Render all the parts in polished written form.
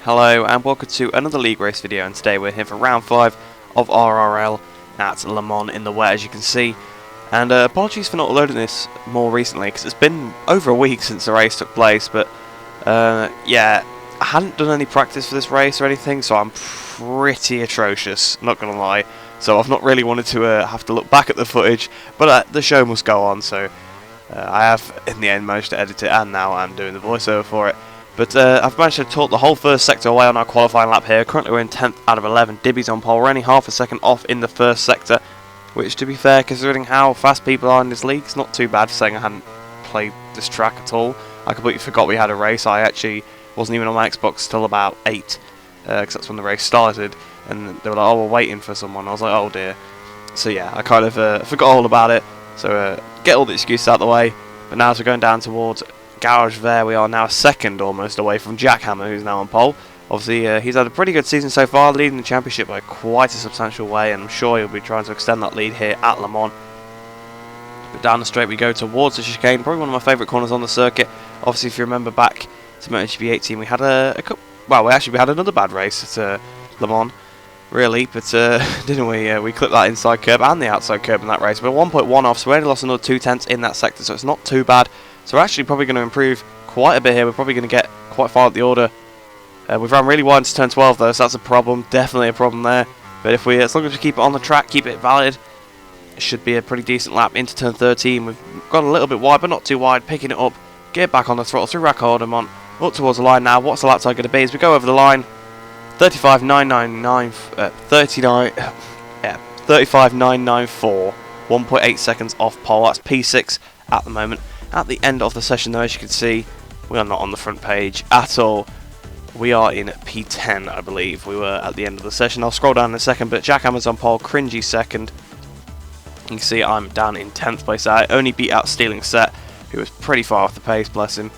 Hello and welcome to another league race video, and today we're here for round 5 of RRL at Le Mans in the wet, as you can see. And apologies for not loading this more recently because it's been over a week since the race took place, but yeah, I hadn't done any practice for this race or anything, so I'm pretty atrocious, not gonna lie. So I've not really wanted to have to look back at the footage, but the show must go on, so I have in the end managed to edit it, and now I'm doing the voiceover for it. But I've managed to talk the whole first sector away on our qualifying lap here. Currently we're in 10th out of 11. Dibby's on pole. We're only half a second off in the first sector, which, to be fair, considering how fast people are in this league, it's not too bad for saying I hadn't played this track at all. I completely forgot we had a race. I actually wasn't even on my Xbox till about 8, because that's when the race started. And they were like, oh, we're waiting for someone. I was like, oh dear. So yeah, I kind of forgot all about it. So get all the excuses out of the way. But now as we're going down towards Garage there, we are now second almost away from Jackhammer, who's now on pole. Obviously he's had a pretty good season so far, leading the championship by quite a substantial way, and I'm sure he'll be trying to extend that lead here at Le Mans. But down the straight we go towards the chicane, probably one of my favourite corners on the circuit. Obviously if you remember back to Motogp 18, we had we had another bad race at Le Mans, really, but didn't we? We clipped that inside curb and the outside curb in that race. We're 1.1 off, so we only lost another 2 tenths in that sector, so it's not too bad. So we're actually probably going to improve quite a bit here. We're probably going to get quite far up the order. We've run really wide into turn 12 though, so that's a problem. Definitely a problem there. But if as long as we keep it on the track, keep it valid, it should be a pretty decent lap into turn 13. We've got a little bit wide, but not too wide. Picking it up, get back on the throttle through Raccordamont, up towards the line now. What's the lap time going to be as we go over the line? 35.994. 1.8 seconds off pole. That's P6 at the moment. At the end of the session though, as you can see, we are not on the front page at all. We are in P10, I believe. We were at the end of the session. I'll scroll down in a second, but Jackhammer's on pole, Cringy second. You can see I'm down in 10th place. I only beat out Stealing Set, who was pretty far off the pace, bless him.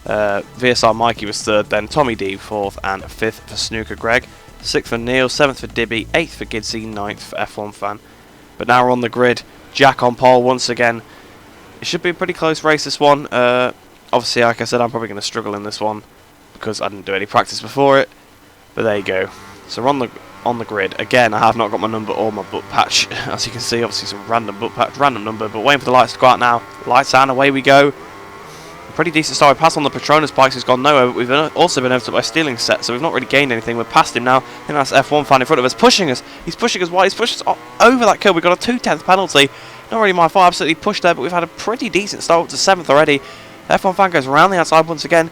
VSR Mikey was third, then Tommy D 4th and 5th for Snooker Greg. 6th for Neil, 7th for Dibby, 8th for Gidsy, 9th for F1 Fan. But now we're on the grid. Jack on pole once again. It should be a pretty close race, this one. Obviously, like I said, I'm probably going to struggle in this one because I didn't do any practice before it. But there you go. So we're on the grid. Again, I have not got my number or my book patch. As you can see, obviously some random book patch, random number. But waiting for the lights to go out now. Lights out and away we go. A pretty decent start. We passed on the Patronus bikes, who's gone nowhere. But we've also been overtaken by Stealing Set, so we've not really gained anything. We're past him now. I think that's F1 Fan in front of us, pushing us. He's pushing us wide. He's pushed us over that curb. We've got a 2 tenths penalty. Not really my fault, absolutely pushed there, but we've had a pretty decent start up to 7th already. F1 Fan goes around the outside once again.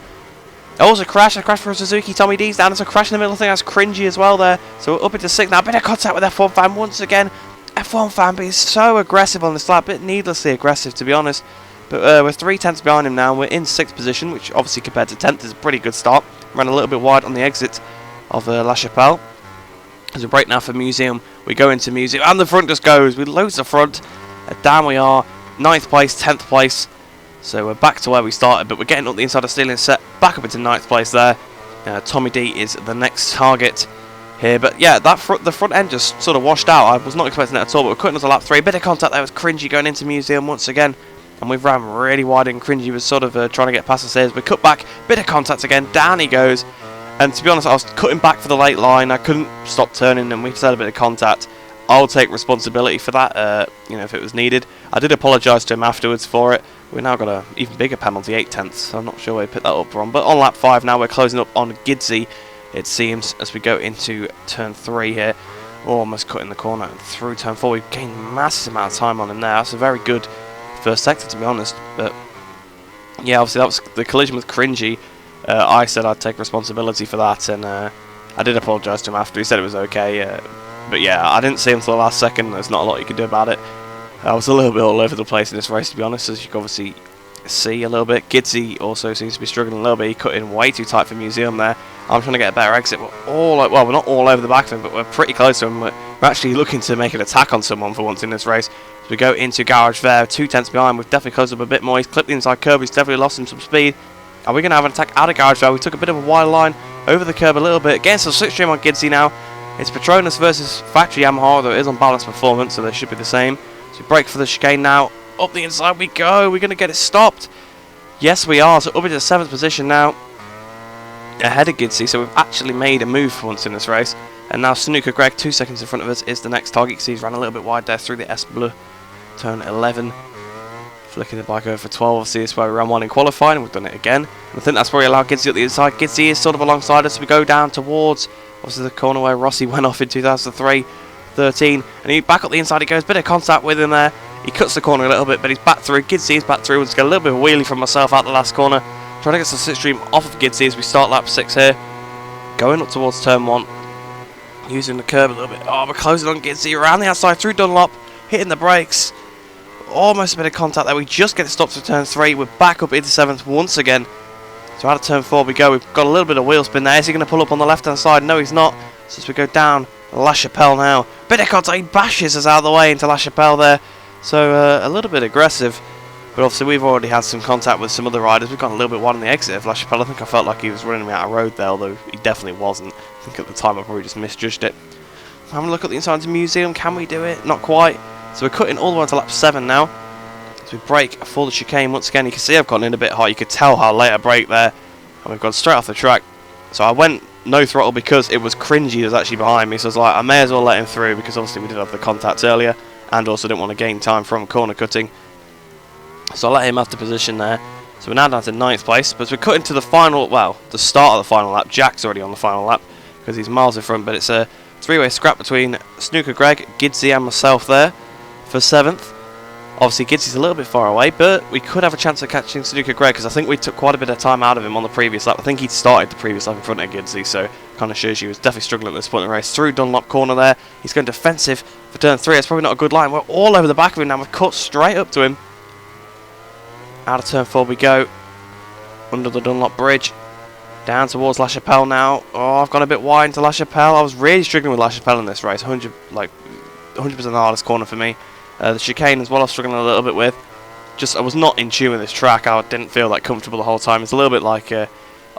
Oh, it's a crash for Suzuki. Tommy D's down. There's a crash in the middle. I think that's Cringy as well there. So we're up into 6th now. A bit of contact with F1 Fan once again. F1 Fan being so aggressive on this lap, a bit needlessly aggressive to be honest. But we're 3 tenths behind him now. We're in 6th position, which obviously compared to 10th is a pretty good start. Ran a little bit wide on the exit of La Chapelle. As we break now for Museum, we go into Museum, and the front just goes. We lose the front. Down we are, 9th place, 10th place. So we're back to where we started, but we're getting up the inside of Stealing Set, back up into 9th place there. Tommy D is the next target here, but yeah, the front end just sort of washed out. I was not expecting that at all, but we're cutting into lap 3. Bit of contact there with Cringy going into Museum once again, and we've ran really wide, and Cringy was sort of trying to get past us here. We cut back, bit of contact again, down he goes. And to be honest, I was cutting back for the late line. I couldn't stop turning, and we just had a bit of contact. I'll take responsibility for that, you know, if it was needed. I did apologise to him afterwards for it. We've now got an even bigger penalty, 8 tenths. So I'm not sure where he picked that up from. But on lap 5 now, we're closing up on Gidsy, it seems, as we go into turn 3 here. Oh, almost cutting the corner and through turn 4. We've gained a massive amount of time on him there. That's a very good first sector, to be honest. But yeah, obviously that was the collision with Cringy. I said I'd take responsibility for that, and I did apologise to him after. He said it was okay. But yeah, I didn't see him until the last second. There's not a lot you can do about it. I was a little bit all over the place in this race, to be honest, as you can obviously see a little bit. Gidsy also seems to be struggling a little bit. He cut in way too tight for Museum there. I'm trying to get a better exit. We're not all over the back of him, but we're pretty close to him. We're actually looking to make an attack on someone for once in this race. As we go into Garage there, 2 tenths behind. We've definitely closed up a bit more. He's clipped the inside curb. He's definitely lost him some speed. Are we going to have an attack out of Garage there? We took a bit of a wide line over the curb a little bit. Getting some slipstream on Gidsy now. It's Patronus versus Factory Yamaha, although it is on balanced performance, so they should be the same. So we break for the chicane now. Up the inside we go. We're going to get it stopped. Yes, we are. So up into 7th position now. ahead of Gidsy, so we've actually made a move for once in this race. And now Snooker Greg, 2 seconds in front of us, is the next target. You can see he's ran a little bit wide there through the S Bleu, turn 11. Flicking the bike over for 12. Obviously, this is where we ran one in qualifying, and we've done it again. And I think that's where we allowed Gidsy up the inside. Gidsy is sort of alongside us. We go down towards, obviously, the corner where Rossi went off in 2003, 13. And he back up the inside. He goes, bit of contact with him there. He cuts the corner a little bit, but he's back through. Gidsy is back through. We'll just get a little bit of a wheelie from myself out the last corner. Trying to get some slipstream off of Gidsy as we start lap 6 here. Going up towards turn 1. Using the curb a little bit. Oh, we're closing on Gidsy. Around the outside through Dunlop. Hitting the brakes. Almost a bit of contact there. We just get stopped for turn 3. We're back up into 7th once again. So out of turn 4 we go. We've got a little bit of wheel spin there. Is he going to pull up on the left hand side? No, he's not. So as we go down La Chapelle now. Bit of contact. He bashes us out of the way into La Chapelle there. So a little bit aggressive. But obviously we've already had some contact with some other riders. We've gone a little bit wide on the exit of La Chapelle. I think I felt like he was running me out of road there, although he definitely wasn't. I think at the time I probably just misjudged it. Having a look at the inside of the museum. Can we do it? Not quite. So we're cutting all the way to lap 7 now. So we brake for the chicane once again. You can see I've gone in a bit hot. You could tell how late I braked there. And we've gone straight off the track. So I went no throttle because it was Cringy that was actually behind me. So I was like, I may as well let him through because obviously we did have the contact earlier. And also didn't want to gain time from corner cutting. So I let him have the position there. So we're now down to 9th place. But as we're cutting to the final, well, the start of the final lap. Jack's already on the final lap because he's miles in front. But it's a 3-way scrap between Snooker Greg, Gidsy and myself there for 7th. Obviously Gidsy's a little bit far away, but we could have a chance of catching Snooker Greg because I think we took quite a bit of time out of him on the previous lap. I think he'd started the previous lap in front of Gidsy, so kind of shows you he was definitely struggling at this point in the race. Through Dunlop corner there, he's going defensive for turn 3. It's probably not a good line. We're all over the back of him now. We've cut straight up to him. Out of turn 4 we go. Under the Dunlop bridge. Down towards La Chapelle now. Oh, I've gone a bit wide into La Chapelle. I was really struggling with La Chapelle in this race. 100% the hardest corner for me. The chicane as well I was struggling a little bit with. Just I was not in tune with this track. I didn't feel that comfortable the whole time. It's a little bit like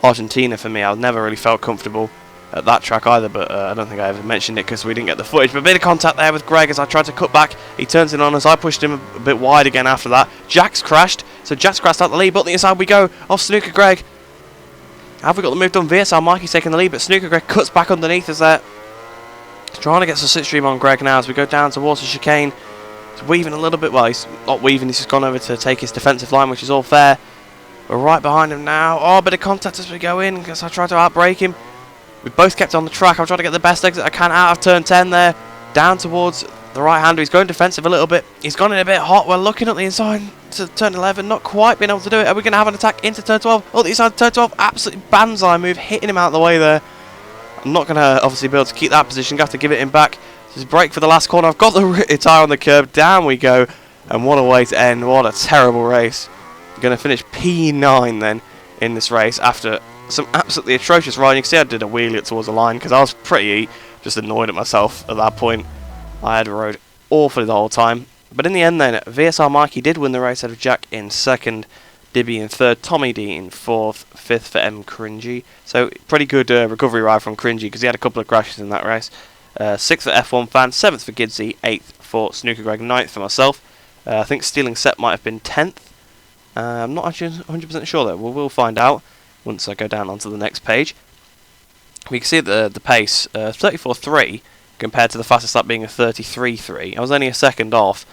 Argentina for me. I never really felt comfortable at that track either, but I don't think I ever mentioned it because we didn't get the footage. But a bit of contact there with Greg as I tried to cut back. He turns in on us. I pushed him a bit wide again after that. Jack's crashed. So Jack's crashed out the lead, but on the inside we go. Off Snooker Greg. Have we got the move done? VSR Mikey's taking the lead, but Snooker Greg cuts back underneath us there. He's trying to get some slipstream on Greg now as we go down towards the chicane. He's weaving a little bit. Well, he's not weaving. He's just gone over to take his defensive line, which is all fair. We're right behind him now. Oh, a bit of contact as we go in because I tried to outbrake him. We both kept on the track. I'm trying to get the best exit I can out of turn 10 there. Down towards the right-hander. He's going defensive a little bit. He's gone in a bit hot. We're looking at the inside to turn 11. Not quite being able to do it. Are we going to have an attack into turn 12? Oh, the inside turn 12. Absolutely banzai move. Hitting him out of the way there. I'm not going to obviously be able to keep that position. Got to give it him back. Just brake for the last corner. I've got the rear tyre on the curb. Down we go. And what a way to end. What a terrible race. Going to finish P9 then in this race after some absolutely atrocious riding. You can see I did a wheelie up towards the line because I was pretty just annoyed at myself at that point. I had rode awfully the whole time. But in the end then, VSR Mikey did win the race out of Jack in 2nd, Dibby in 3rd, Tommy D in 4th, 5th for M Cringy. So pretty good recovery ride from Cringy because he had a couple of crashes in that race. 6th for F1 Fan, 7th for Gidsy, 8th for Snooker Greg, 9th for myself. I think Stealing Set might have been 10th. I'm not actually 100% sure though. We'll find out once I go down onto the next page. We can see the pace, 34.3 compared to the fastest lap being a 33.3. I was only a second off,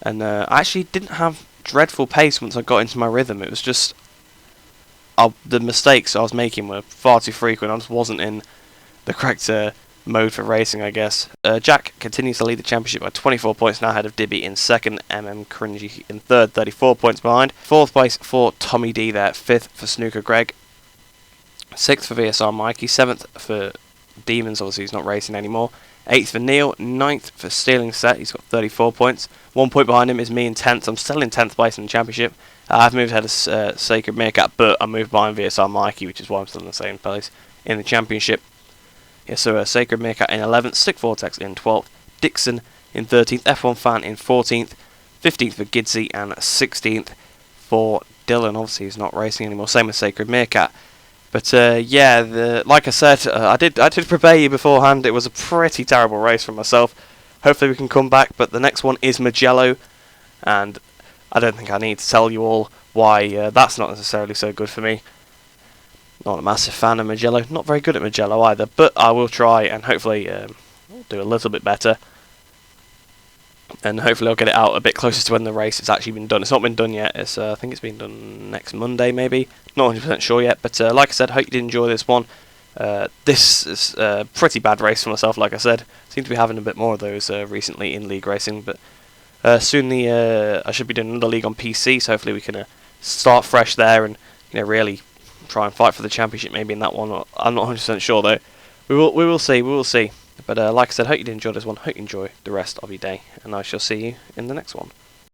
and I actually didn't have dreadful pace once I got into my rhythm. It was just the mistakes I was making were far too frequent. I just wasn't in the correct mode for racing, I guess. Jack continues to lead the championship by 24 points now ahead of Dibby in 2nd, Cringy in 3rd, 34 points behind. 4th place for Tommy D there, 5th for Snooker Greg, 6th for VSR Mikey, 7th for Demons, obviously he's not racing anymore, 8th for Neil, 9th for Stealing Set, he's got 34 points. 1 point behind him is me in 10th, I'm still in 10th place in the championship. I've moved ahead of Sacred Meerkat, but I moved behind VSR Mikey, which is why I'm still in the same place in the championship. Yeah, so Sacred Meerkat in 11th, Stick Vortex in 12th, Dixon in 13th, F1 Fan in 14th, 15th for Gidsy, and 16th for Dylan. Obviously he's not racing anymore, same as Sacred Meerkat. But yeah, like I said, I did prepare you beforehand. It was a pretty terrible race for myself. Hopefully we can come back, but the next one is Mugello, and I don't think I need to tell you all why that's not necessarily so good for me. Not a massive fan of Mugello. Not very good at Mugello either, but I will try and hopefully do a little bit better. And hopefully I'll get it out a bit closer to when the race has actually been done. It's not been done yet. It's I think it's been done next Monday maybe. Not 100% sure yet, but like I said, hope you did enjoy this one. This is a pretty bad race for myself, like I said. Seem to be having a bit more of those recently in league racing, but soon I should be doing another league on PC, so hopefully we can start fresh there and really try and fight for the championship maybe in that one. I'm not 100% sure though. We will see. But like I said, hope you did enjoy this one. Hope you enjoy the rest of your day, and I shall see you in the next one.